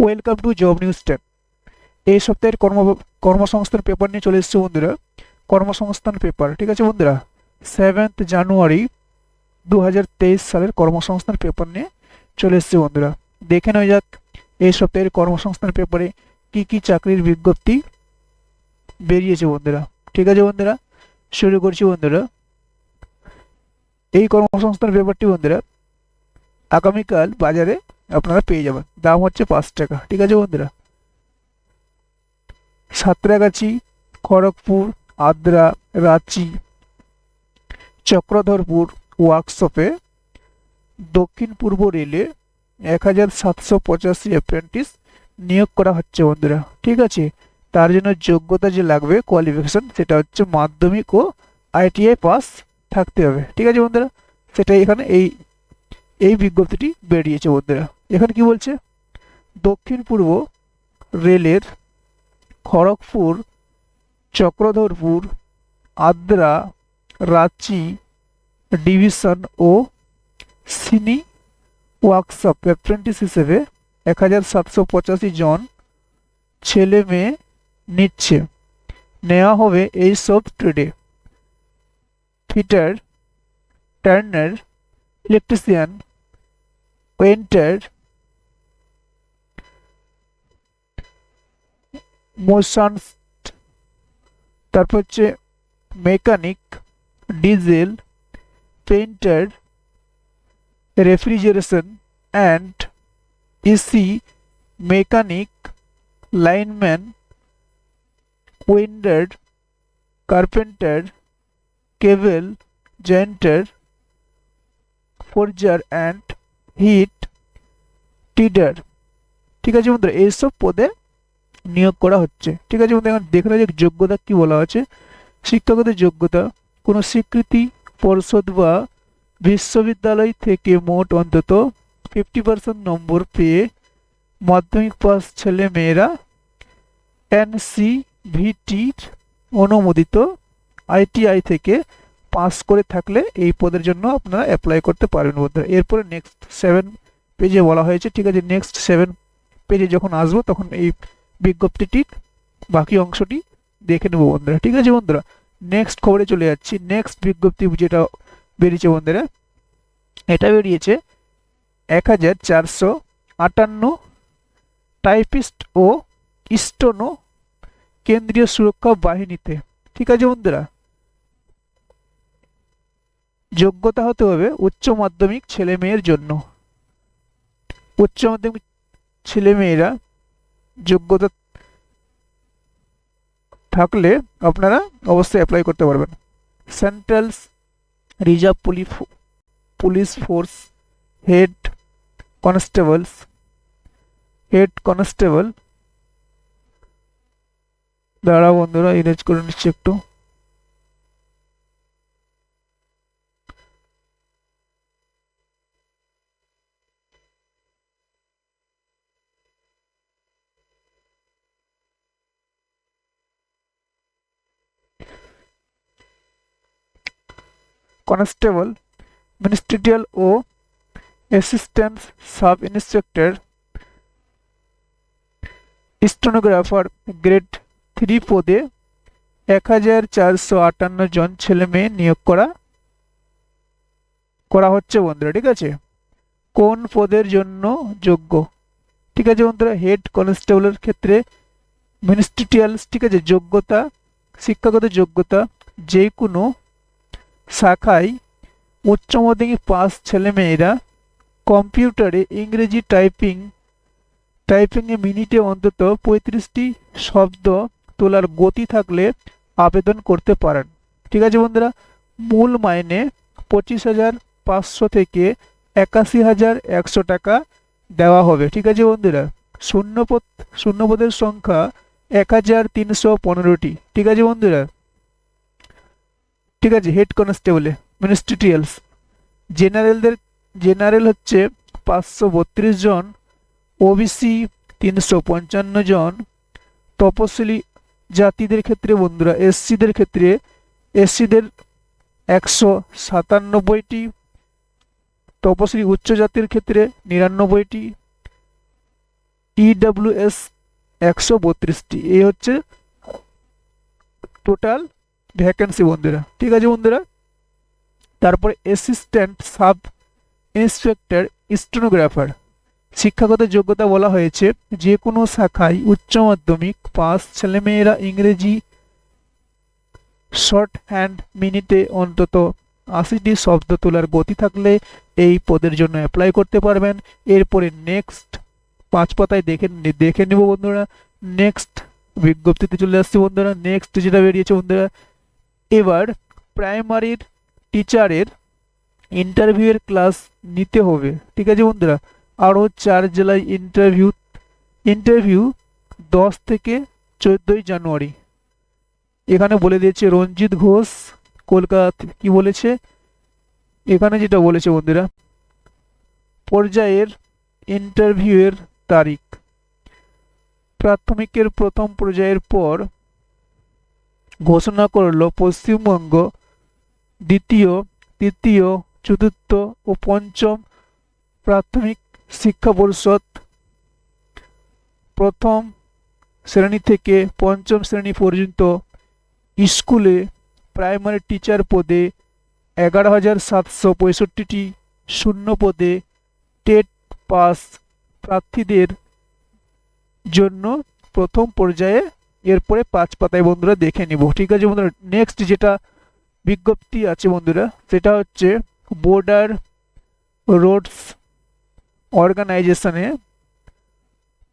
Welcome to job news tab. এই সপ্তাহের কর্মসংস্থান পেপার নিয়ে চলে এসেছে বন্ধুরা। কর্মসংস্থান পেপার, ঠিক আছে বন্ধুরা। 7 জানুয়ারি 2023 সালের কর্মসংস্থান পেপার নিয়ে চলে এসেছে বন্ধুরা। দেখে নেওয়া যাক এই সপ্তাহের কর্মসংস্থান পেপারে কি কি চাকরির বিজ্ঞপ্তি বেরিয়েছে বন্ধুরা। ঠিক আছে বন্ধুরা, শুরু করছি বন্ধুরা। এই কর্মসংস্থান পেপারটি বন্ধুরা আগামীকাল বাজারে আপনারা পেয়ে যাবেন। দাম হচ্ছে 5 টাকা। ঠিক আছে বন্ধুরা। সাঁতরাগাছি, খড়গপুর, আদ্রা, রাঁচি, চক্রধরপুর ওয়ার্কশপে দক্ষিণ পূর্ব রেলে 1785 অ্যাপ্রেন্টিস নিয়োগ করা হচ্ছে বন্ধুরা। ঠিক আছে, তার জন্য যোগ্যতা যে লাগবে কোয়ালিফিকেশন সেটা হচ্ছে মাধ্যমিক ও আইটিআই পাস থাকতে হবে। ঠিক আছে বন্ধুরা, সেটাই এখানে এই এই বিজ্ঞপ্তিটি বেরিয়েছে বন্ধুরা। এখানে কি বলছে, দক্ষিণ পূর্ব রেলের খড়গপুর, চক্রধরপুর, আদ্রা, রাঁচি ডিভিশন ও সিনি ওয়ার্কশপ অ্যাপ্রেন্টিস হিসেবে 1785 জন ছেলে মেয়ে নিচ্ছে। নেওয়া হবে এই সব ট্রেডে: fitter, turner, electrician, painter, mason, তারপর হচ্ছে mechanic, diesel, painter, refrigeration and AC mechanic, lineman, welder, carpenter, cable jointer, forger and heat treater. ঠিক আছে বন্ধুরা, এইসব পদে নিয়োগ করা হচ্ছে। ঠিক আছে বন্ধুরা, এখন দেখে নেওয়া যাক যোগ্যতা কি বলা আছে। শিক্ষাগত যোগ্যতা: কোনো স্বীকৃতি পর্ষদ বা বিশ্ববিদ্যালয় থেকে মোট অন্তত 50% নম্বর পেয়ে মাধ্যমিক পাস ছেলে মেয়েরা এনসিভিটির অনুমোদিত আইটিআই থেকে পাস করে থাকলে এই পদের জন্য আপনারা অ্যাপ্লাই করতে পারবেন বন্ধুরা। এরপরে নেক্সট 7 পেজে বলা হয়েছে। ঠিক আছে, নেক্সট 7 পেজে যখন আসবো তখন এই বিজ্ঞপ্তিটির বাকি অংশটি দেখে নেবো বন্ধুরা। ঠিক আছে বন্ধুরা, নেক্সট খবরে চলে যাচ্ছি। নেক্সট বিজ্ঞপ্তি যেটা বেরিয়েছে বন্ধুরা, এটা বেরিয়েছে 1458 টাইপিস্ট ও স্টোনো কেন্দ্রীয় সুরক্ষা বাহিনীতে। ঠিক আছে বন্ধুরা, যোগ্যতা হতে হবে উচ্চ মাধ্যমিক ছেলে মেয়ের জন্য। উচ্চ মাধ্যমিক ছেলে মেয়েরা যোগ্যতা থাকলে আপনারা অবশ্যই অ্যাপ্লাই করতে পারবেন। Central reserve police force head constable দ্বারা বন্ধুরা ইরেজ করে নিচ্ছি একটু। কনস্টেবল, মিনিস্ট্রিয়াল ও assistant sub inspector, stenographer grade 3 পদে 1458 জন ছেলে মেয়ে নিয়োগ করা হচ্ছে বন্ধুরা। ঠিক আছে, কোন পদের জন্য যোগ্য? ঠিক আছে বন্ধুরা, হেড কনস্টেবলের ক্ষেত্রে মিনিস্ট্রিয়াল, ঠিক আছে, যোগ্যতা, শিক্ষাগত যোগ্যতা যে কোনো শাখায় উচ্চ মাধ্যমিক পাস ছেলে মেয়েরা কম্পিউটারে ইংরেজি টাইপিংয়ে মিনিটে অন্তত 35টি শব্দ তোলার গতি থাকলে আবেদন করতে পারেন। ঠিক আছে বন্ধুরা, মূল মাইনে 25,500 থেকে 81,100 টাকা দেওয়া হবে। ঠিক আছে বন্ধুরা, শূন্যপদের সংখ্যা 1315টি। ঠিক আছে বন্ধুরা। ঠিক আছে, হেড কনস্টেবলে মিনিস্ট্রিয়ালস জেনারেল হচ্ছে 532 জন, ওবিসি 355 জন, তপশিলি জাতিদের ক্ষেত্রে বন্ধুরা এসসিদের 197টি, তপশিলি উচ্চ জাতির ক্ষেত্রে 99টি, EWS 132টি। এই হচ্ছে টোটাল ভ্যাকেন্সি বন্ধুরা। ঠিক আছে বন্ধুরা, তারপরে অ্যাসিস্ট্যান্ট সাব ইন্সপেক্টর স্টেনোগ্রাফার শিক্ষাগত যোগ্যতা বলা হয়েছে যে কোনো শাখায় উচ্চ মাধ্যমিক পাস ছেলেমেয়েরা ইংরেজি শর্ট হ্যান্ড মিনিটে অন্তত 80টি শব্দ তোলার গতি থাকলে এই পদের জন্য অ্যাপ্লাই করতে পারবেন। এরপরে নেক্সট 5 পাতায় দেখে নেব বন্ধুরা। নেক্সট বিজ্ঞপ্তিতে চলে আসছে বন্ধুরা। নেক্সট যেটা বেরিয়েছে বন্ধুরা, এবার প্রাইমারির টিচারের ইন্টারভিউয়ের ক্লাস নিতে হবে। ঠিক আছে বন্ধুরা, আরও 4 জেলায় ইন্টারভিউ 10 থেকে 14 জানুয়ারি। এখানে বলে দিয়েছে রঞ্জিত ঘোষ কলকাতা। কি বলেছে এখানে, যেটা বলেছে বন্ধুরা, পর্যায়ের ইন্টারভিউয়ের তারিখ প্রাথমিকের প্রথম পর্যায়ের পর ঘোষণা করল পশ্চিমবঙ্গ দ্বিতীয়, তৃতীয়, চতুর্থ ও পঞ্চম প্রাথমিক শিক্ষা পরিষদ প্রথম শ্রেণী থেকে পঞ্চম শ্রেণী পর্যন্ত স্কুলে প্রাইমারি টিচার পদে 11,765টি শূন্য পদে টেট পাস প্রার্থীদের জন্য প্রথম পর্যায়ে। এরপরে 5 পাতায় বন্ধুরা দেখে নিব। ঠিক আছে বন্ধুরা, নেক্সট যেটা বিজ্ঞপ্তি আছে বন্ধুরা, সেটা হচ্ছে বর্ডার রোডস অর্গানাইজেশনে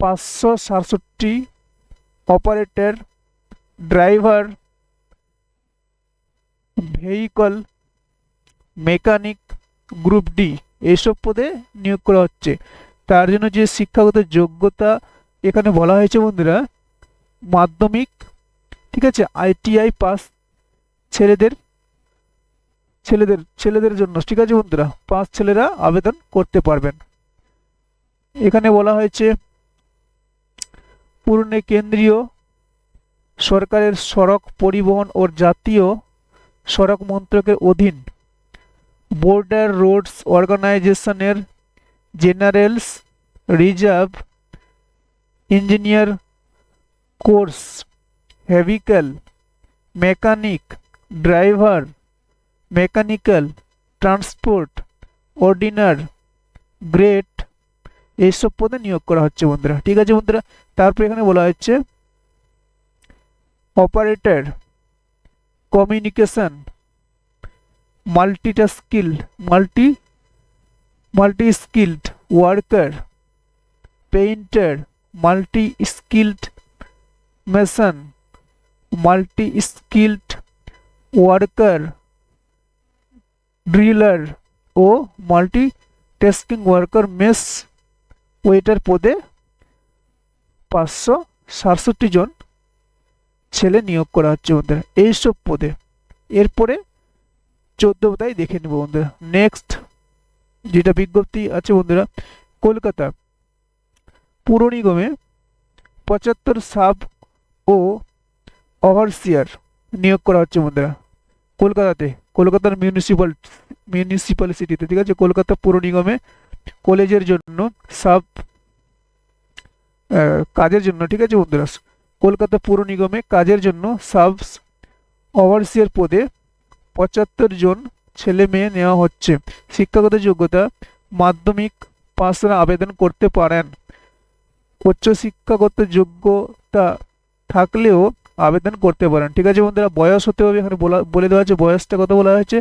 567 operator, driver, vehicle mechanic, group D এইসব পদে নিয়োগ করা হচ্ছে। তার জন্য যে শিক্ষাগত যোগ্যতা এখানে বলা হয়েছে বন্ধুরা, মাধ্যমিক, ঠিক আছে, ITI পাস ছেলেদের জন্য। ঠিক আছে বন্ধুরা, 5 ছেলেরা আবেদন করতে পারবেন। এখানে বলা হয়েছে পূর্ণে কেন্দ্রীয় সরকারের সড়ক পরিবহন ও জাতীয় সড়ক মন্ত্রকের অধীন বর্ডার রোডস অর্গানাইজেশনের generals reserve engineer course, vehicle mechanic, driver, mechanical transport, ordinary grade এইসব পদে নিয়োগ করা হচ্ছে বন্ধুরা। ঠিক আছে বন্ধুরা, তারপর এখানে বলা হচ্ছে operator, communication, multi skilled worker, painter, multi skilled mason, multi skilled worker, driller ও multi tasking worker mess waiter পদে 567 জন ছেলে নিয়োগ করা হচ্ছে বন্ধুরা এইসব পদে। এরপরে 14 পাতায় দেখে নেব বন্ধুরা। নেক্সট যেটা বিজ্ঞপ্তি আছে বন্ধুরা, কলকাতা পুর নিগমে 75 সাব ও ওভারসিয়ার নিয়োগ করা হচ্ছে বন্ধুরা। কলকাতার মিউনিসিপাল সিটিতে। ঠিক আছে, কলকাতা পুর নিগমে কলেজের জন্য কাজের জন্য। ঠিক আছে বন্ধুরা, কলকাতা পুর নিগমে কাজের জন্য সাব ওভারসিয়ার পদে 75 জন ছেলে মেয়ে নেওয়া হচ্ছে। শিক্ষাগত যোগ্যতা মাধ্যমিক পাসরা আবেদন করতে পারেন। উচ্চ শিক্ষাগত যোগ্যতা থাকলেও আবেদন করতে পারেন। ঠিক আছে বন্ধুরা, বয়স হতে হবে, এখানে বলে দেওয়া আছে বয়সটা কত বলা হয়েছে,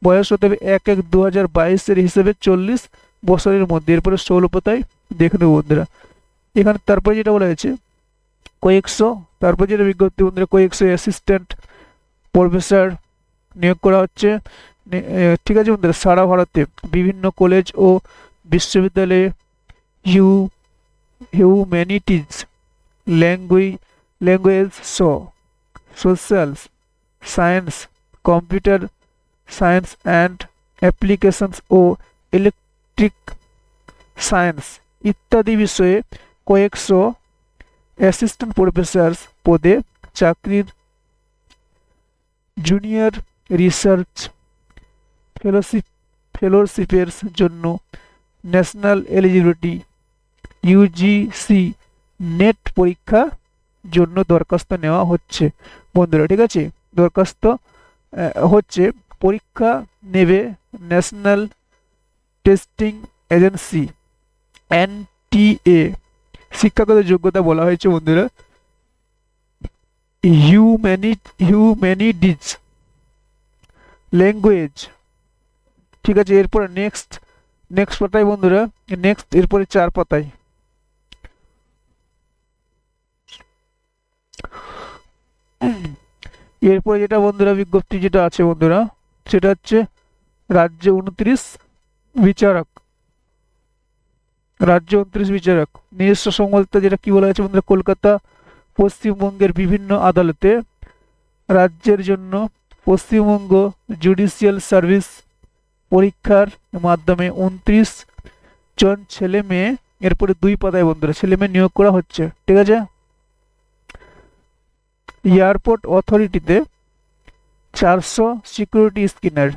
বয়স হতে হবে 1/1/2022 হিসেবে 40 বছরের মধ্যে। এরপরে 16 পাতায় দেখে নেব বন্ধুরা। এখানে তারপরে যেটা বলা হয়েছে কয়েকশো, তারপর যেটা বিজ্ঞপ্তি বন্ধুরা, কয়েকশো অ্যাসিস্ট্যান্ট প্রফেসর নিয়োগ করা হচ্ছে। ঠিক আছে বন্ধুরা, সারা ভারতে বিভিন্ন কলেজ ও বিশ্ববিদ্যালয়ে humanities, language, social science, computer science and applications ও ইলেকট্রিক সায়েন্স ইত্যাদি বিষয়ে কয়েকশো অ্যাসিস্ট্যান্ট প্রফেসর পদে চাকরির জুনিয়র রিসার্চ ফেলোশিপের জন্য ন্যাশনাল এলিজিবিলিটি UGC নেট পরীক্ষা জন্য দরখাস্ত নেওয়া হচ্ছে বন্ধুরা, ঠিক আছে। দরখাস্ত হচ্ছে, পরীক্ষা নেবে ন্যাশনাল টেস্টিং এজেন্সি এনটিএ। শিক্ষাগত যোগ্যতা বলা হয়েছে বন্ধুরা হিউম্যানিটিজ ল্যাঙ্গুয়েজ, ঠিক আছে। এরপরে নেক্সট পাতায় বন্ধুরা, এরপরে 4 পাতায় এরপরে যেটা বন্ধুরা বিজ্ঞপ্তি যেটা আছে বন্ধুরা, সেটা হচ্ছে রাজ্য 29 বিচারক, নিজস্ব সংবাদদাতা, যেটা কি বলা হয়েছে বন্ধুরা, কলকাতা পশ্চিমবঙ্গের বিভিন্ন আদালতে রাজ্যের জন্য পশ্চিমবঙ্গ জুডিশিয়াল সার্ভিস পরীক্ষার মাধ্যমে 29 জন ছেলে মেয়ে, এরপরে 2 পাতায় বন্ধুরা, ছেলে মেয়ে নিয়োগ করা হচ্ছে, ঠিক আছে। এয়ারপোর্ট অথরিটিতে 400 security scanner.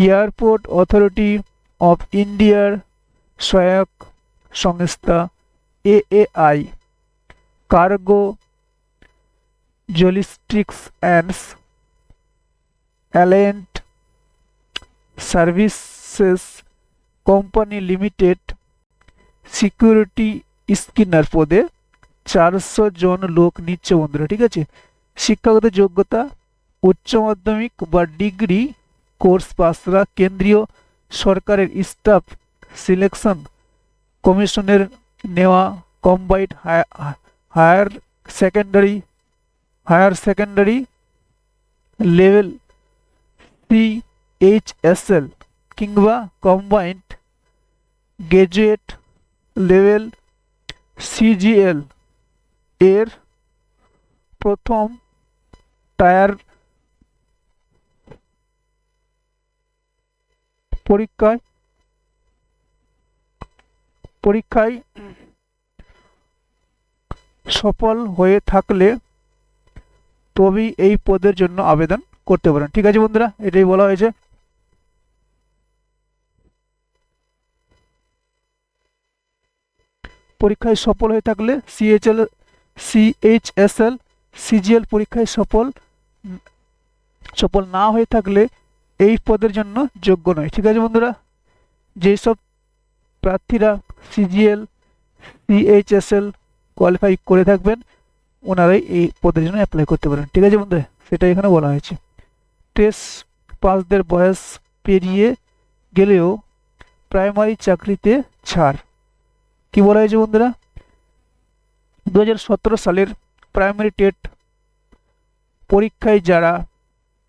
Airport authority of ইন্ডিয়ার সহায়ক সংস্থা AAI cargo logistics and allied services company limited security scanner পদে 400 জন লোক নিচ্ছে বন্ধুরা, ঠিক আছে। শিক্ষাগত যোগ্যতা উচ্চ মাধ্যমিক বা ডিগ্রি কোর্স পাসরা কেন্দ্রীয় সরকারের স্টাফ সিলেকশন কমিশনের নেওয়া combined higher secondary level CHSL কিংবা কম্বাইন্ড গ্র্যাজুয়েট লেভেল সিজিএল এর প্রথম টায়ার পরীক্ষায় সফল হয়ে থাকলে তবেই এই পদের জন্য আবেদন করতে পারেন, ঠিক আছে বন্ধুরা। এটাই বলা হয়েছে। পরীক্ষায় সফল হয়ে থাকলে সিএইচএসএল সিজিএল পরীক্ষায় সফল না হয়ে থাকলে এই পদের জন্য যোগ্য নয়, ঠিক আছে বন্ধুরা। যেসব প্রার্থীরা সিজিএল সিএইচএসএল কোয়ালিফাই করে থাকবেন ওনারাই এই পদের জন্য অ্যাপ্লাই করতে পারেন, ঠিক আছে বন্ধুরা। সেটাই এখানে বলা হয়েছে। টেস্ট পাসদের বয়স পেরিয়ে গেলেও প্রাইমারি চাকরিতে ছাড়। কি বলা হয়েছে বন্ধুরা, 2017 সালের প্রাইমারি টেট পরীক্ষায় যারা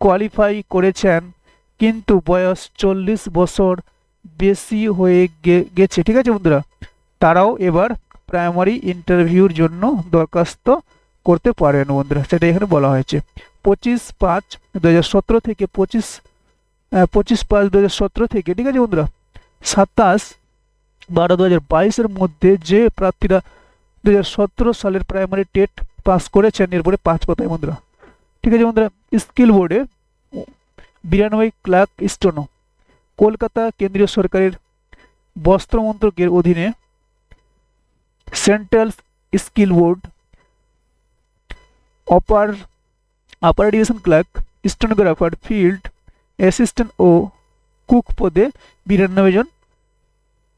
কোয়ালিফাই করেছেন কিন্তু বয়স 40 বছর বেশি হয়ে গেছে, ঠিক আছে বন্ধুরা, তারাও এবার প্রাইমারি ইন্টারভিউর জন্য দরখাস্ত করতে পারেন বন্ধুরা। সেটা এখানে বলা হয়েছে। 25/5/2017 থেকে 25/5/2017 থেকে, ঠিক আছে বন্ধুরা, 27/12/2022 মধ্যে যে প্রার্থীরা 2017 সালের প্রাইমারি টেট পাস করেছেন, এরপরে 5 পাতায় বন্ধুরা, ঠিক আছে বন্ধুরা। স্কিল বোর্ডে 92 ক্লার্ক স্টোনো, কলকাতা কেন্দ্রীয় সরকারের বস্ত্র মন্ত্রকের অধীনে central skill board upper division clerk, stenographer, field assistant ও কুক পদে 92 জন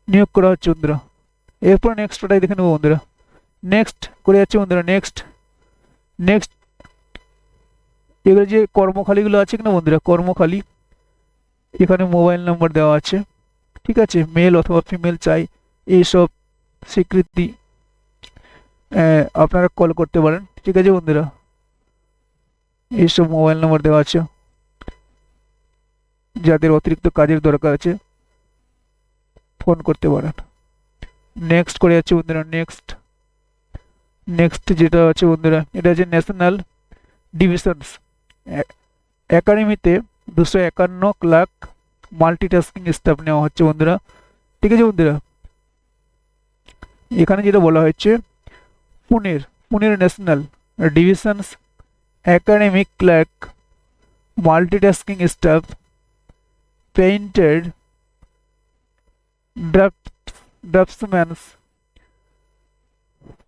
নিয়োগ করা হচ্ছে বন্ধুরা। এরপর নেক্সটটাই দেখে নেবো বন্ধুরা। নেক্সট করে যাচ্ছে বন্ধুরা। নেক্সট এগুলো যে কর্মখালিগুলো আছে কিনা বন্ধুরা, কর্মখালি, এখানে মোবাইল নাম্বার দেওয়া আছে, ঠিক আছে। মেল অথবা ফিমেল চাই, এইসব স্বীকৃতি আপনারা কল করতে পারেন, ঠিক আছে বন্ধুরা। এইসব মোবাইল নাম্বার দেওয়া আছে, যাদের অতিরিক্ত কাজের দরকার আছে ফোন করতে পারেন। নেক্সট করে যাচ্ছে বন্ধুরা। নেক্সট যেটা আছে বন্ধুরা, এটা হচ্ছে ন্যাশনাল ডিভিশনস একাডেমিতে 251 ক্লার্ক মাল্টিটাস্কিং স্টাফ নেওয়া হচ্ছে বন্ধুরা, ঠিক আছে বন্ধুরা। এখানে যেটা বলা হয়েছে, পুনের national divisions academic clerk multitasking staff painted draftsmans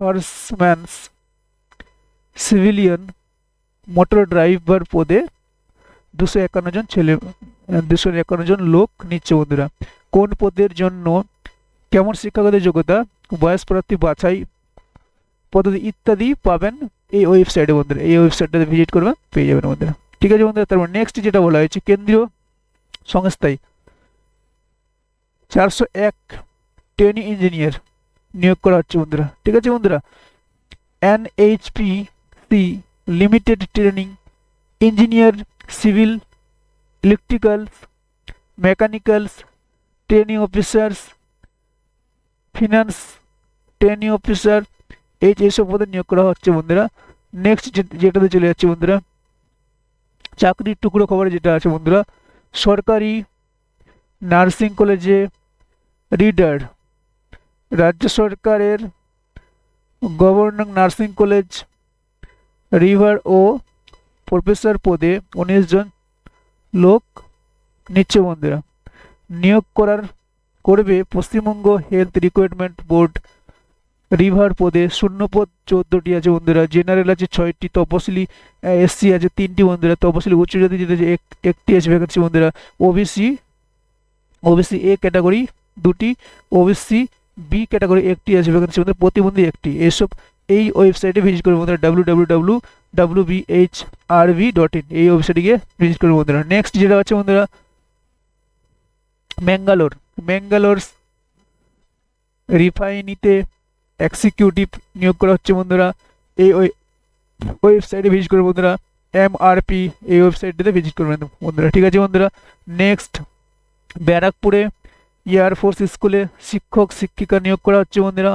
ফার্স্টম্যানস সিভিলিয়ান মোটর ড্রাইভার পদে 251 জন লোক নিচ্ছে বন্ধুরা। কোন পদের জন্য কেমন শিক্ষাগত যোগ্যতা, বয়স, প্রার্থী বাছাই পদ্ধতি ইত্যাদি পাবেন এই ওয়েবসাইটে বন্ধুরা। এই ওয়েবসাইটটাতে ভিজিট করবেন, পেয়ে যাবেন বন্ধুরা। ঠিক আছে বন্ধুরা, তারপর নেক্সট যেটা বলা হয়েছে, কেন্দ্রীয় সংস্থায় 401 ট্রেনি ইঞ্জিনিয়ার নিয়োগ করা হচ্ছে বন্ধুরা। ঠিক আছে বন্ধুরা, NHPC limited training engineer, civil, electricals, mechanicals, training officers, finance training officer, এইসব পদে নিয়োগ করা হচ্ছে বন্ধুরা। নেক্সট যেটাতে চলে যাচ্ছে বন্ধুরা, চাকরির টুকরো খবরে যেটা আছে বন্ধুরা, সরকারি নার্সিং কলেজে রিডার, রাজ্য সরকারের গভর্নর নার্সিং কলেজ রিভার ও প্রফেসর পদে 19 জন লোক নিচ্ছে বন্ধুরা। নিয়োগ করবে Paschimbanga health recruitment board. River পদে শূন্যপদ 14টি আছে বন্ধুরা। জেনারেল আছে 6টি, তপশিলি SC আছে 3টি বন্ধুরা, তপশিলি উচ্চ জাতি যেটা আছে একটি আছে ভ্যাকেন্সি বন্ধুরা। ওবিসি এ ক্যাটাগরি 2টি, ওবিসি বি ক্যাটাগরি 1টি আছে ভ্যাকেন্সি বন্ধুরা, প্রতিবন্ধী 1টি। এসব এই ওয়েবসাইটে ভিজিট করবে বন্ধুরা, www.wbhrv.in এই ওয়েবসাইটে গিয়ে ভিজিট করবে বন্ধুরা। নেক্সট যেটা আছে বন্ধুরা, ম্যাঙ্গালোর রিফাইনিতে এক্সিকিউটিভ নিয়োগ করা হচ্ছে বন্ধুরা। এই ওয়েবসাইটে ভিজিট করবে বন্ধুরা, MRP এই ওয়েবসাইটটাতে ভিজিট করবেন বন্ধুরা। ঠিক আছে বন্ধুরা, নেক্সট ব্যারাকপুরে এয়ারফোর্স স্কুলে শিক্ষক শিক্ষিকা নিয়োগ করা হচ্ছে বন্ধুরা।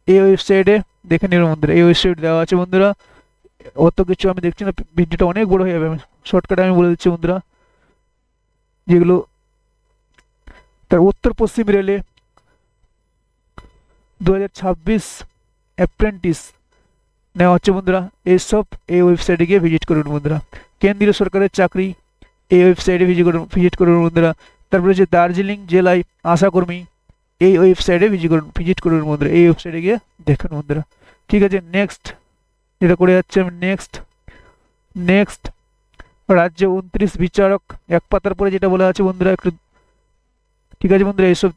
এই ওয়েবসাইটে দেখে নেবেন বন্ধুরা, এই ওয়েবসাইট দেওয়া আছে বন্ধুরা। অত কিছু আমি দেখছি না, ভিডিওটা অনেক বড় হয়ে যাবে, শর্টকাটে আমি বলে দিচ্ছি বন্ধুরা যেগুলো। তার উত্তর পশ্চিম রেলে 2026 অ্যাপ্রেন্টিস নেওয়া হচ্ছে বন্ধুরা। এইসব এই ওয়েবসাইটে গিয়ে ভিজিট করুন বন্ধুরা। কেন্দ্রীয় সরকারের চাকরি এই ওয়েবসাইটে ভিজিট করুন বন্ধুরা। তারপরে হচ্ছে দার্জিলিং জেলায় আশাকর্মী, এই ওয়েবসাইটে ভিজিট করুন বন্ধুরা। এই ওয়েবসাইটে গিয়ে দেখুন বন্ধুরা। ঠিক আছে, নেক্সট যেটা করে যাচ্ছে আমি, নেক্সট রাজ্যে 29 বিচারক, এক পাতার পরে যেটা বলা আছে বন্ধুরা একটু। ঠিক আছে বন্ধুরা, এইসব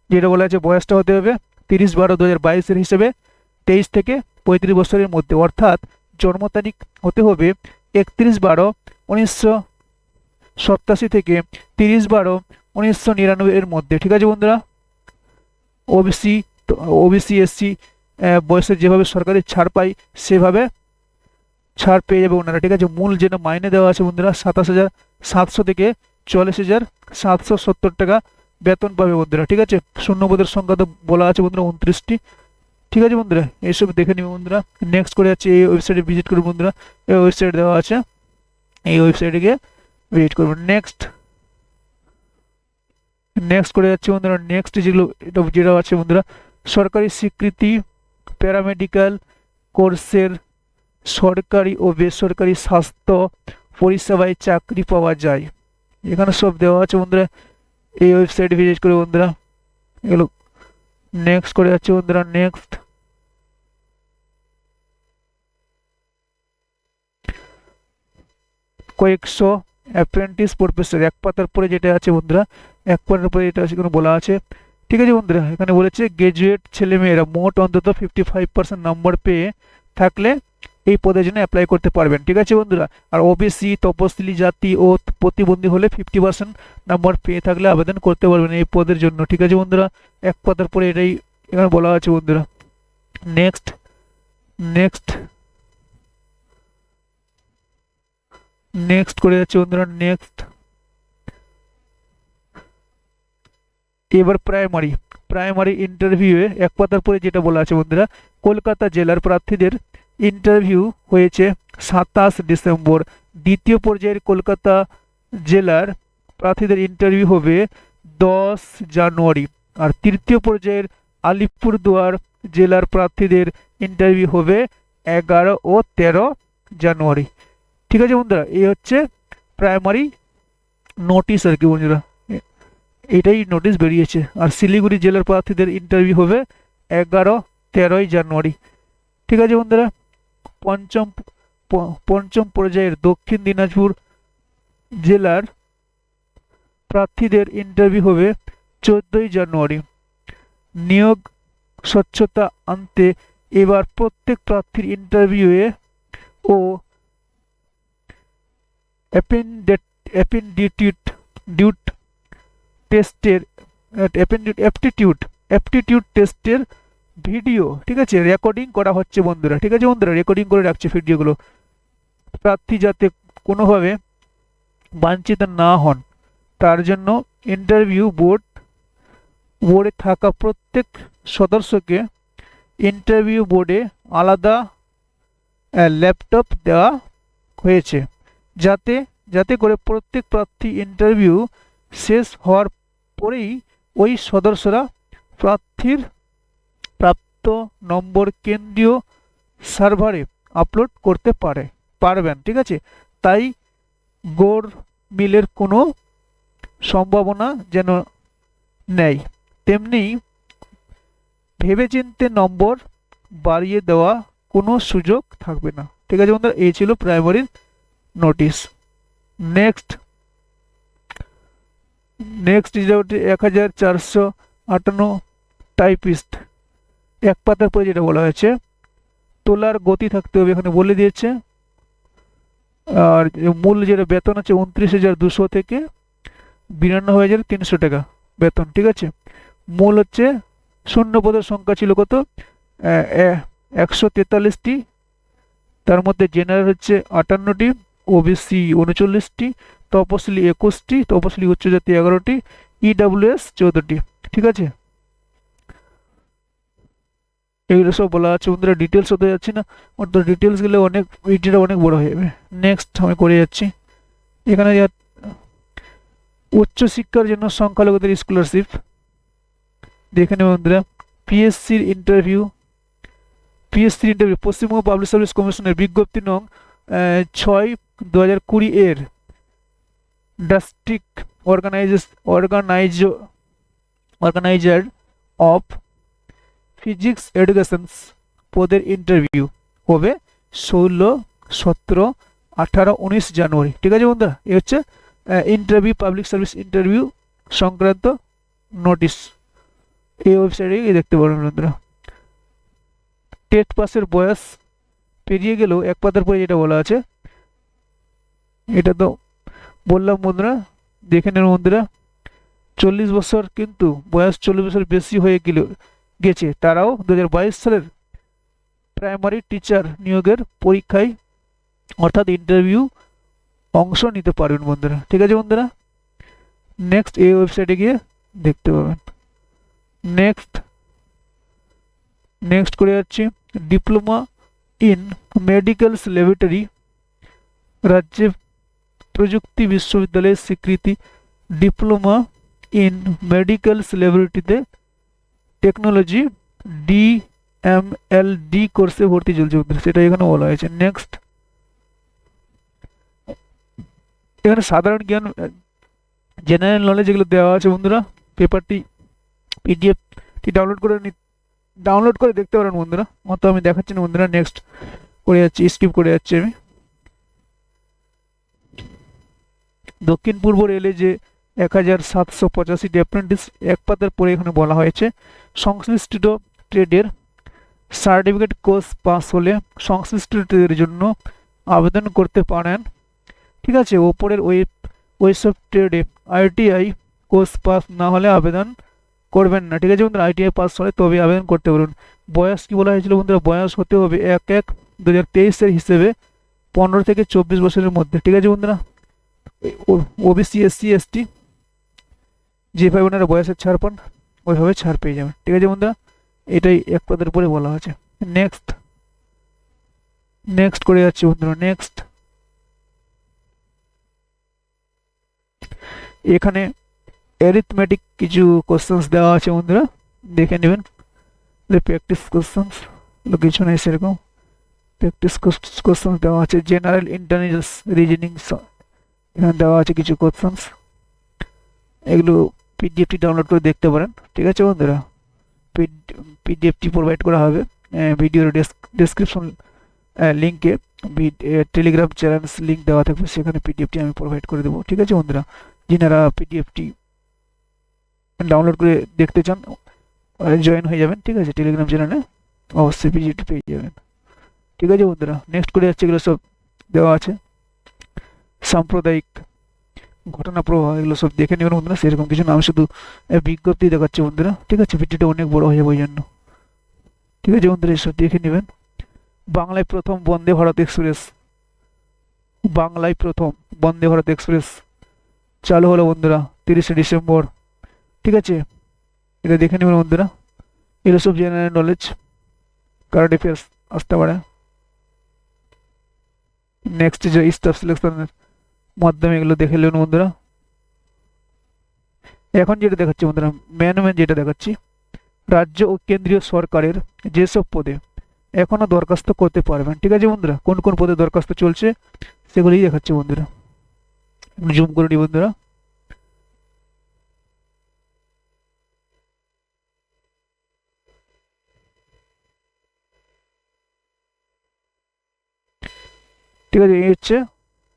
যেটা বলা আছে বয়সটা হতে হবে 30/12/2022 হিসেবে 23 থেকে 35 বছরের মধ্যে, অর্থাৎ জন্ম তারিখ হতে হবে 31/12/1987 থেকে 30/12/1999 এর মধ্যে। ঠিক আছে বন্ধুরা, ওবিসি SC বয়সের যেভাবে সরকারি ছাড় পাই সেভাবে ছাড় পেয়ে যাবে ওনারা। ঠিক আছে, মূল যেটা মাইনে দেওয়া আছে বন্ধুরা 27,700 থেকে 44,770 টাকা বেতন পাবে বন্ধুরা। ঠিক আছে, শূন্যপদের সংখ্যা তো বলা আছে বন্ধুরা 29টি। ঠিক আছে বন্ধুরা, এইসব দেখে নিবে বন্ধুরা। নেক্সট করে যাচ্ছে এই ওয়েবসাইটে ভিজিট করবে বন্ধুরা, এই ওয়েবসাইট দেওয়া আছে, এই ওয়েবসাইটে গিয়ে ভিজিট করবেন। নেক্সট করে যাচ্ছে বন্ধুরা, নেক্সট যেটা আছে বন্ধুরা, সরকারি স্বীকৃতি প্যারামেডিক্যাল কোর্সের সরকারি ও বেসরকারি স্বাস্থ্য পরিষেবায় চাকরি পাওয়া যায়। এখানে সব দেওয়া আছে বন্ধুরা, এই ওয়েবসাইটে ভিজিট করে বন্ধুরা এগুলো। নেক্সট করে যাচ্ছে বন্ধুরা, নেক্সট কয়েকশো অ্যাপ্রেন্টিস প্রফেসর, এক পাতার পরে যেটা আছে বন্ধুরা, এক পাতার পরে যেটা আছে এখানে বলা আছে। ঠিক আছে বন্ধুরা, এখানে বলেছে গ্রাজুয়েট ছেলেমেয়েরা মোট অন্তত 55% নম্বর পেয়ে থাকলে এই পদের জন্য অ্যাপ্লাই করতে পারবেন। ঠিক আছে বন্ধুরা, আর ওবিসি তপশিলি জাতি ও প্রতিবন্ধী হলে 50% নম্বর পেয়ে থাকলে আবেদন করতে পারবেন এই পদের জন্য। ঠিক আছে বন্ধুরা, এক পাতার পরে এটাই এখানে বলা আছে বন্ধুরা। নেক্সট করে যাচ্ছে বন্ধুরা, নেক্সট এবার প্রাইমারি ইন্টারভিউয়ে এক পাতার পরে যেটা বলা আছে বন্ধুরা, কলকাতা জেলার প্রার্থীদের ইন্টারভিউ হয়েছে 27 ডিসেম্বর। দ্বিতীয় পর্যায়ের কলকাতা জেলার প্রার্থীদের ইন্টারভিউ হবে 10 জানুয়ারি। আর তৃতীয় পর্যায়ের আলিপুরদুয়ার জেলার প্রার্থীদের ইন্টারভিউ হবে 11 ও 13 জানুয়ারি। ঠিক আছে বন্ধুরা, এই হচ্ছে প্রাইমারি নোটিশ আর কি বন্ধুরা, এটাই নোটিশ বেরিয়েছে। আর শিলিগুড়ি জেলার প্রার্থীদের ইন্টারভিউ হবে 11 13 জানুয়ারি। ঠিক আছে বন্ধুরা, পঞ্চম পঞ্চম পর্যায়ের দক্ষিণ দিনাজপুর জেলার প্রার্থীদের ইন্টারভিউ হবে 14 জানুয়ারি। নিয়োগ স্বচ্ছতা আনতে এবার প্রত্যেক প্রার্থীর ইন্টারভিউয়ে ও অ্যাপটিটিউড টেস্টের অ্যাপটিটিউড টেস্টের ভিডিও, ঠিক আছে, রেকর্ডিং করা হচ্ছে বন্ধুরা। ঠিক আছে বন্ধুরা, রেকর্ডিং করে রাখছে ভিডিওগুলো, প্রার্থী যাতে কোনোভাবে বঞ্চিত না হন তার জন্য ইন্টারভিউ বোর্ডে থাকা প্রত্যেক সদস্যকে ইন্টারভিউ বোর্ডে আলাদা ল্যাপটপ দেওয়া হয়েছে, যাতে করে প্রত্যেক প্রার্থী ইন্টারভিউ শেষ হওয়ার পরেই ওই সদস্যরা প্রার্থীর প্রাপ্ত নম্বর কেন্দ্রীয় সার্ভারে আপলোড করতে পারবেন। ঠিক আছে, তাই গোলমিলের কোনো সম্ভাবনা যেন নেই, তেমনি ভেবেচিন্তে নম্বর বাড়িয়ে দেওয়া কোনো সুযোগ থাকবে না। ঠিক আছে বন্ধুরা, এই ছিল প্রাইমারির নোটিশ। নেক্সট রিজাল্ট 1458 টাইপিস্ট, এক পাতার পরে যেটা বলা হয়েছে, তোলার গতি থাকতে হবে, এখানে বলে দিয়েছে। আর মূল যেটা বেতন আছে 29,200 থেকে 92,300 টাকা বেতন। ঠিক আছে, মূল হচ্ছে শূন্য পদের সংখ্যা ছিল কত, 143টি, তার মধ্যে জেনারেল হচ্ছে 58টি, ওবিসি 39টি, তপশিলি 21টি, তপশিলি উচ্চ জাতি 11টি, ইডাব্লিউএস 14টি। ঠিক আছে, এগুলো সব বলা আছে বন্ধুরা, ডিটেলস হতে যাচ্ছি না, অর্থাৎ ডিটেলস গেলে ভিডিওটা অনেক বড় হয়ে যাবে। নেক্সট আমি করে যাচ্ছি, এখানে উচ্চশিক্ষার জন্য সংখ্যালঘুদের স্কলারশিপ দেখে নেব বন্ধুরা। পিএসসির ইন্টারভিউ পশ্চিমবঙ্গ পাবলিক সার্ভিস কমিশনের বিজ্ঞপ্তি নং 6/2020 এর district organiser of physics education পদের ইন্টারভিউ হবে 16, 17, 18, 19 জানুয়ারি। ঠিক আছে বন্ধুরা, এ হচ্ছে ইন্টারভিউ, পাবলিক সার্ভিস ইন্টারভিউ সংক্রান্ত নোটিশ, এই ওয়েবসাইটে দেখতে পারেন বন্ধুরা। টেট পাসের বয়স পেরিয়ে গেলেও এক পাতার পরে যেটা বলা আছে, এটা তো বললাম বন্ধুরা, দেখে নেন বন্ধুরা। 40 বছর, কিন্তু বয়স 40 বছর বেশি হয়ে গেছে তারাও 2022 সালের প্রাইমারি টিচার নিয়োগের পরীক্ষায় অর্থাৎ ইন্টারভিউ অংশ নিতে পারবেন বন্ধুরা। ঠিক আছে বন্ধুরা, নেক্সট এই ওয়েবসাইটে গিয়ে দেখতে পাবেন। নেক্সট করে যাচ্ছি, ডিপ্লোমা ইন মেডিকেলস ল্যাবরেটরি, রাজ্যে প্রযুক্তি বিশ্ববিদ্যালয়ের স্বীকৃতি ডিপ্লোমা ইন মেডিকেলস ল্যাবরেটরিতে টেকনোলজি DMLD কোর্সে ভর্তি চলছে বন্ধুরা, সেটা এখানে বলা হয়েছে। নেক্সট, এখানে সাধারণ জ্ঞান, জেনারেল নলেজ এগুলো দেওয়া আছে বন্ধুরা। পেপারটি পিডিএফটি ডাউনলোড করে দেখতে পারেন বন্ধুরা, অত আমি দেখাচ্ছি না বন্ধুরা। নেক্সট করে যাচ্ছি, স্কিপ করে যাচ্ছি আমি। দক্ষিণ পূর্ব রেলে যে 1785টি অ্যাপ্রেন্টিস, এক পাতার পরে এখানে বলা হয়েছে সংশ্লিষ্ট ট্রেডের সার্টিফিকেট কোর্স পাস হলে সংশ্লিষ্ট ট্রেডের জন্য আবেদন করতে পারেন। ঠিক আছে, ওপরের ওইসব ট্রেডে ITI কোর্স পাস না হলে আবেদন করবেন না। ঠিক আছে বন্ধুরা, ITI পাস হলে তবে আবেদন করতে পারবেন। বয়স কি বলা হয়েছিল বন্ধুরা, বয়স হতে হবে 1/1/2023 হিসেবে 15 থেকে 24 বছরের মধ্যে। ঠিক আছে বন্ধুরা, ওবিসি SC ST যেভাবে ওনারা বয়সের ছাড় পান ওইভাবে ছাড় পেয়ে যাবেন। ঠিক আছে বন্ধুরা, এটাই এক পদের পরে বলা আছে। নেক্সট করে যাচ্ছি বন্ধুরা। নেক্সট, এখানে অ্যারিথমেটিক কিছু কোশ্চেন্স দেওয়া আছে বন্ধুরা, দেখে নেবেন। প্র্যাকটিস কোশ্চেন্স কিছু নেই সেরকম, প্র্যাকটিস কোশ্চেন্স দেওয়া আছে। জেনারেল ইন্টেলিজেন্স রিজনিং এখানে দেওয়া আছে কিছু কোশ্চেন্স, এগুলো পিডিএফটি ডাউনলোড করে দেখতে পারেন। ঠিক আছে বন্ধুরা, পিডিএফটি প্রোভাইড করা হবে ভিডিওর ডেসক্রিপশন লিঙ্কে। টেলিগ্রাম চ্যানেল লিঙ্ক দেওয়া থাকবে, সেখানে পিডিএফটি আমি প্রোভাইড করে দেবো। ঠিক আছে বন্ধুরা, যিনারা পিডিএফটি ডাউনলোড করে দেখতে চান জয়েন হয়ে যাবেন। ঠিক আছে, টেলিগ্রাম চ্যানেলে অবশ্যই পিডিএফটি পেয়ে যাবেন। ঠিক আছে বন্ধুরা, নেক্সট করে যাচ্ছে, এগুলো সব দেওয়া আছে। সাম্প্রদায়িক ঘটনা প্রবাহ, এগুলো সব দেখে নেবেন বন্ধুরা, সেরকম কিছু না, আমি শুধু বিজ্ঞপ্তি দেখাচ্ছি বন্ধুরা। ঠিক আছে, ভিডিওটা অনেক বড় হয়ে যাবে ওই জন্য। ঠিক আছে বন্ধুরা, এসব দেখে নেবেন। বাংলায় প্রথম বন্দে ভারত এক্সপ্রেস, বাংলায় প্রথম বন্দে ভারত এক্সপ্রেস চালু হলো বন্ধুরা 30শে ডিসেম্বর। ঠিক আছে, এটা দেখে নেবেন বন্ধুরা। এগুলো সব জেনারেল নলেজ, কারেন্ট অ্যাফেয়ার্স আসতে পারে। নেক্সট যে স্টাফ সিলেকশনের মাধ্যমে এগুলো দেখে নেবেন বন্ধুরা। এখন যেটা দেখাচ্ছি বন্ধুরা, মেন যেটা দেখাচ্ছি, রাজ্য ও কেন্দ্রীয় সরকারের যেসব পদে এখনো দরখাস্ত করতে পারবেন। ঠিক আছে বন্ধুরা, কোন কোন পদে দরখাস্ত চলছে সেগুলোই দেখাচ্ছি বন্ধুরা। জুম করে নিই বন্ধুরা। ঠিক আছে, এই হচ্ছে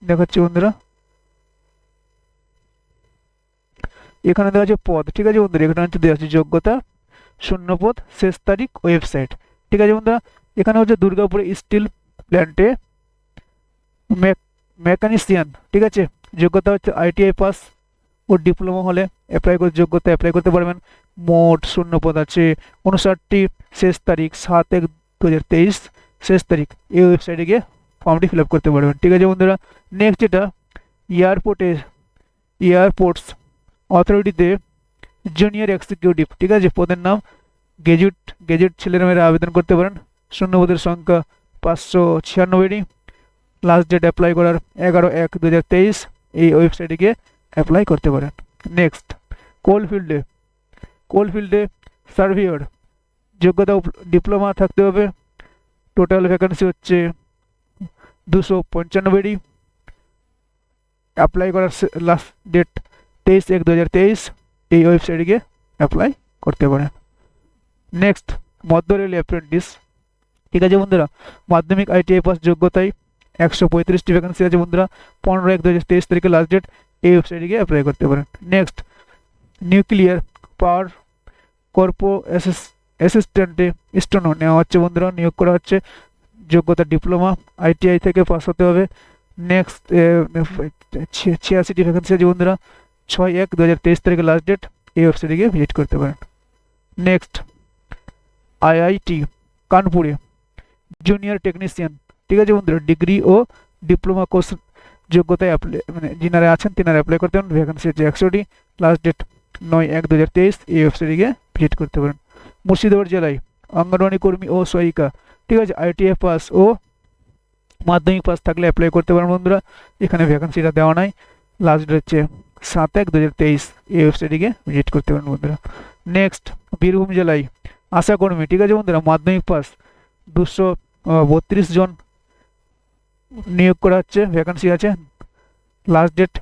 দেখাচ্ছি বন্ধুরা। এখানে দেওয়া আছে পদ। ঠিক আছে বন্ধুরা, এখানে হচ্ছে দেওয়া আছে যোগ্যতা, শূন্যপদ, শেষ তারিখ, ওয়েবসাইট। ঠিক আছে বন্ধুরা, এখানে হচ্ছে দুর্গাপুরে স্টিল প্ল্যান্টে মেকানিশিয়ান। ঠিক আছে, যোগ্যতা হচ্ছে আইটিআই পাস ও ডিপ্লোমা হলে অ্যাপ্লাই করে যোগ্যতা অ্যাপ্লাই করতে পারবেন। মোট শূন্যপদ আছে 59টি, শেষ তারিখ 7/1/2023 শেষ তারিখ। এই ওয়েবসাইটে গিয়ে ফর্মটি ফিল আপ করতে পারবেন। ঠিক আছে বন্ধুরা, নেক্সট যেটা এয়ারপোর্টস অথরিটিতে জুনিয়র এক্সিকিউটিভ। ঠিক আছে, পদের নাম গেজেট ছেলেমেয়েরা আবেদন করতে পারেন। শূন্যপদের সংখ্যা 596টি। লাস্ট ডেট অ্যাপ্লাই করার 11/1/2023। এই ওয়েবসাইটে গিয়ে অ্যাপ্লাই করতে পারেন। নেক্সট কোলফিল্ডে সার্ভিয়র, যোগ্যতা ডিপ্লোমা থাকতে হবে। টোটাল ভ্যাকেন্সি হচ্ছে 295টি। অ্যাপ্লাই করার লাস্ট ডেট 23/1/2023। এই ওয়েবসাইটে গিয়ে অ্যাপ্লাই করতে পারেন। নেক্সট মধ্য রেল অ্যাপ্রেন্টিস। ঠিক আছে বন্ধুরা, মাধ্যমিক আইটিআই পাস যোগ্যতায় 135টি ভ্যাকেন্সি আছে বন্ধুরা। 15/1/2023 তারিখে লাস্ট ডেট। এই ওয়েবসাইটে গিয়ে অ্যাপ্লাই করতে পারেন। Next nuclear power corpo অ্যাসিস্ট্যান্টে steno নেওয়া হচ্ছে বন্ধুরা, নিয়োগ করা হচ্ছে। যোগ্যতা ডিপ্লোমা আইটিআই থেকে পাস হতে হবে। নেক্সট 86টি ভ্যাকেন্সি আছে বন্ধুরা। 6/1/2023 তারিখে লাস্ট ডেট। এই ওয়েবসাইটে গিয়ে ভিজিট করতে পারেন। নেক্সট আইআইটি কানপুরে জুনিয়র টেকনিশিয়ান। ঠিক আছে বন্ধুরা, ডিগ্রি ও ডিপ্লোমা কোর্স যোগ্যতায় মানে যিনারা আছেন তিনারা অ্যাপ্লাই করতে পারেন। ভ্যাকেন্সি হচ্ছে 100টি। Last date 9/1/2023। এই ওয়েবসাইটে গিয়ে ভিজিট করতে পারেন। মুর্শিদাবাদ জেলায় অঙ্গনওয়াড়ি কর্মী ও সহায়িকা। ঠিক আছে, আইটিআই পাস ও মাধ্যমিক পাস থাকলে অ্যাপ্লাই করতে পারেন বন্ধুরা। এখানে ভ্যাকেন্সিটা দেওয়া নাই। লাস্ট ডেট হচ্ছে 7/1/2023। এই ওয়েবসাইটে গিয়ে ভিজিট করতে পারেন বন্ধুরা। নেক্সট বীরভূম জেলায় আশাকর্মী। ঠিক আছে বন্ধুরা, মাধ্যমিক পাস 232 জন নিয়োগ করা হচ্ছে, ভ্যাকেন্সি আছে। Last date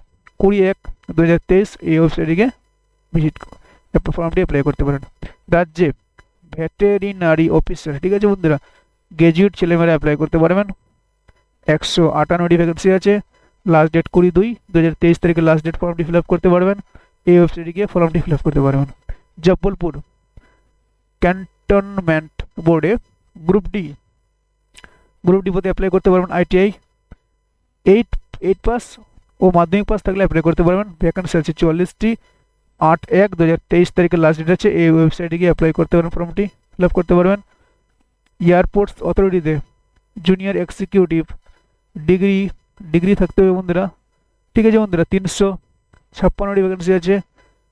20/1/2023। এই ওয়েবসাইটে গিয়ে ভিজিট ফর্মটি অ্যাপ্লাই করতে পারেন। রাজ্যে ভেটেরিনারি অফিসার। ঠিক আছে বন্ধুরা, গ্র্যাজুয়েট ছেলেমেয়েরা অ্যাপ্লাই করতে পারবেন। 158টি ভ্যাকেন্সি আছে। লাস্ট ডেট 20/2/2023 তারিখে লাস্ট ডেট। ফর্মটি ফিল আপ করতে পারবেন। এই ওয়েবসাইটে গিয়ে ফর্মটি ফিল আপ করতে পারবেন। জব্বলপুর ক্যান্টনমেন্ট বোর্ডে গ্রুপ ডি পদে অ্যাপ্লাই করতে পারবেন। আইটিআই 8 পাস ও মাধ্যমিক পাস থাকলে অ্যাপ্লাই করতে পারবেন। ভ্যাকেন্সি আছে 44টি। 8/1/2023 তারিখে লাস্ট ডেট আছে। এই ওয়েবসাইটে গিয়ে অ্যাপ্লাই করতে পারবেন, ফর্মটি ফিল আপ করতে পারবেন। এয়ারপোর্টস অথরিটিতে জুনিয়র এক্সিকিউটিভ ডিগ্রি থাকতে হবে বন্ধুরা। ঠিক আছে বন্ধুরা, 356টি ভ্যাকেন্সি আছে।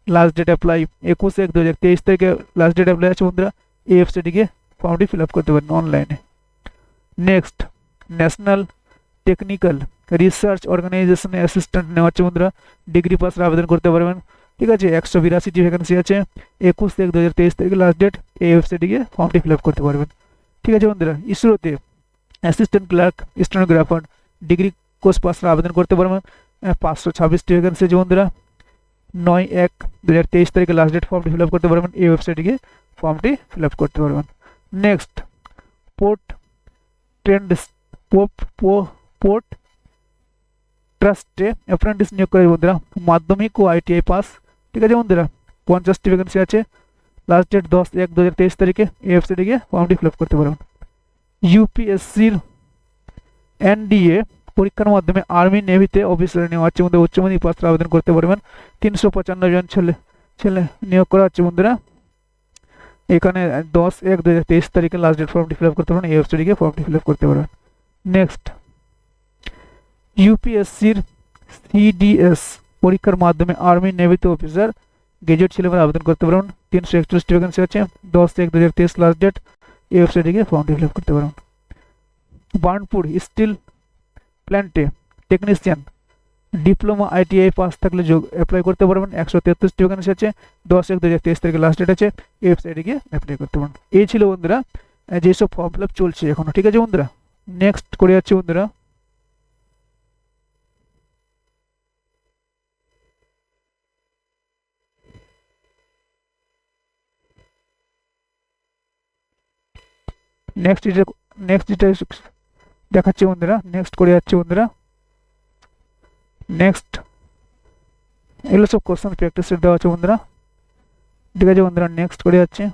লাস্ট ডেট অ্যাপ্লাই 21/1/2023 তারিখে লাস্ট ডেট অ্যাপ্লাই আছে বন্ধুরা। এই ওয়েবসাইটে গিয়ে ফর্মটি ফিল আপ করতে পারেন অনলাইনে। নেক্সট ন্যাশনাল টেকনিক্যাল রিসার্চ অর্গানাইজেশনে অ্যাসিস্ট্যান্ট নেওয়া হচ্ছে বন্ধুরা। ডিগ্রি পাসরা আবেদন করতে পারবেন। ঠিক আছে, 182টি ভ্যাকেন্সি আছে। 21/1/2023 তারিখে লাস্ট ডেট। এই ওয়েবসাইটে গিয়ে ফর্মটি ফিল আপ করতে পারবেন। ঠিক আছে বন্ধুরা, ইসরোতে assistant clerk stenographer degree course পাসরা আবেদন করতে পারবেন। 526টি ভ্যাকেন্সি আছে বন্ধুরা। 9/1/2023 তারিখে লাস্ট ডেট। ফর্মটি ফিল আপ করতে পারবেন। এই ওয়েবসাইটে গিয়ে ফর্মটি ফিল আপ করতে পারবেন। নেক্সট, পোর্ট ট্রেন্ড পোর্ট ট্রাস্টে অ্যাপ্রেন্টিস নিয়োগ করে বন্ধুরা, মাধ্যমিক ও আইটিআই পাস। ঠিক আছে বন্ধুরা, 50টি ভ্যাকেন্সি আছে। লাস্ট ডেট 10/1/2023 তারিখে এই ওয়েবসাইটে গিয়ে ফর্মটি ফিল আপ করতে পারবেন। ইউপিএসসির এনডিএ পরীক্ষার মাধ্যমে আর্মি নেভিতে অফিসার নেওয়া হচ্ছে বন্ধুরা, উচ্চ মাধ্যমিক পাস আবেদন করতে পারবেন। 355 জন ছেলে নিয়োগ করা হচ্ছে বন্ধুরা। এখানে 10/1/2023 তারিখে লাস্ট ডেট, ফর্মটি ফিল আপ করতে পারবেন। এই ওয়েবসাইটে গিয়ে ফর্মটি ফিল আপ করতে পারবেন। নেক্সট, ইউপিএসসির সিডিএস পরীক্ষার মাধ্যমে আর্মি নেভিতে অফিসার গ্রাজুয়েট ছেলেমেয়েরা আবেদন করতে পারবেন। 341টি ভ্যাকেন্সি আছে। 10/1/2023 লাস্ট ডেট। এই ওয়েবসাইটে গিয়ে ফর্মটি ফিল আপ করতে পারবেন। বার্নপুর স্টিল প্ল্যান্টে টেকনিশিয়ান ডিপ্লোমা আইটিআই পাস থাকলে অ্যাপ্লাই করতে পারবেন। 133টি ভ্যাকেন্সি আছে। 10/1/2023 তারিখে লাস্ট ডেট আছে। এই ওয়েবসাইটে গিয়ে অ্যাপ্লাই করতে পারবেন। এই ছিল বন্ধুরা যেসব ফর্ম ফিল আপ চলছে এখনো। ঠিক আছে বন্ধুরা, নেক্সট করে যাচ্ছে বন্ধুরা নেক্সট যেটা দেখাচ্ছে বন্ধুরা, নেক্সট করে যাচ্ছে বন্ধুরা। নেক্সট এগুলো সব কোশ্চেন প্র্যাকটিস দেওয়া আছে বন্ধুরা। ঠিক আছে বন্ধুরা, নেক্সট করে যাচ্ছে।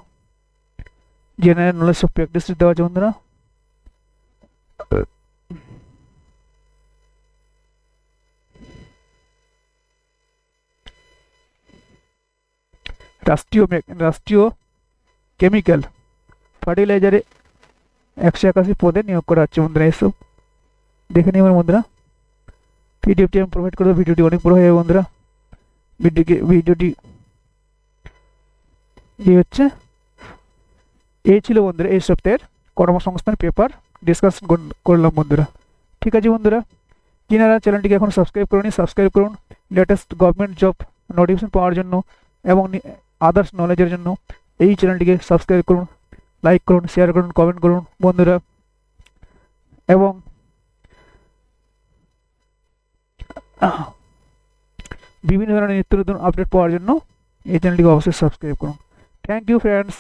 জেনারেল নলেজ সব প্র্যাকটিস দেওয়া আছে বন্ধুরা। রাষ্ট্রীয় কেমিক্যাল ফার্টিলাইজারে 181 পদে নিয়োগ করা হচ্ছে বন্ধুরা। এসব দেখে নিন বন্ধুরা। পিডিএফটি আমি প্রোভাইড করে দেবো। ভিডিওটি অনেক বড় হয়ে যাবে বন্ধুরা। ভিডিওটি এই ছিল বন্ধুরা এই সপ্তাহের কর্মসংস্থান পেপার ডিসকাশন করলাম বন্ধুরা। ঠিক আছে বন্ধুরা, যিনারা চ্যানেলটিকে এখন সাবস্ক্রাইব করেনি সাবস্ক্রাইব করুন। লেটেস্ট গভর্নমেন্ট জব নোটিফিকেশন পাওয়ার জন্য এবং আদার্স নলেজের জন্য এই চ্যানেলটিকে সাবস্ক্রাইব করুন, লাইক করুন, শেয়ার করুন, কমেন্ট করুন বন্ধুরা। এবং বিভিন্ন ধরনের নিত্য নতুন আপডেট পাওয়ার জন্য এই চ্যানেলটিকে অবশ্যই সাবস্ক্রাইব করুন। Thank you friends.